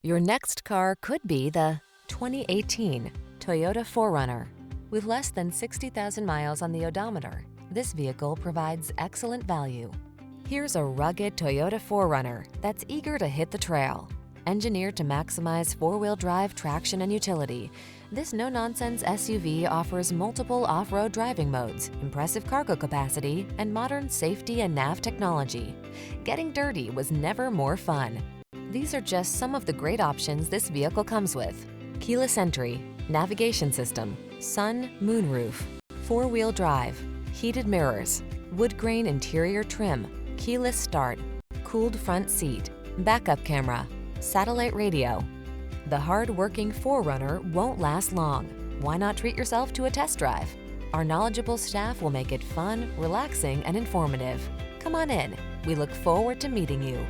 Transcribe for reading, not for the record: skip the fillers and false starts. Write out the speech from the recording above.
Your next car could be the 2018 Toyota 4Runner. With less than 60,000 miles on the odometer, this vehicle provides excellent value. Here's a rugged Toyota 4Runner that's eager to hit the trail. Engineered to maximize four-wheel drive traction and utility, this no-nonsense SUV offers multiple off-road driving modes, impressive cargo capacity, and modern safety and nav technology. Getting dirty was never more fun. These are just some of the great options this vehicle comes with: keyless entry, navigation system, sun, moon roof, four-wheel drive, heated mirrors, wood grain interior trim, keyless start, cooled front seat, backup camera, satellite radio. The hard-working 4Runner won't last long. Why not treat yourself to a test drive? Our knowledgeable staff will make it fun, relaxing, and informative. Come on in. We look forward to meeting you.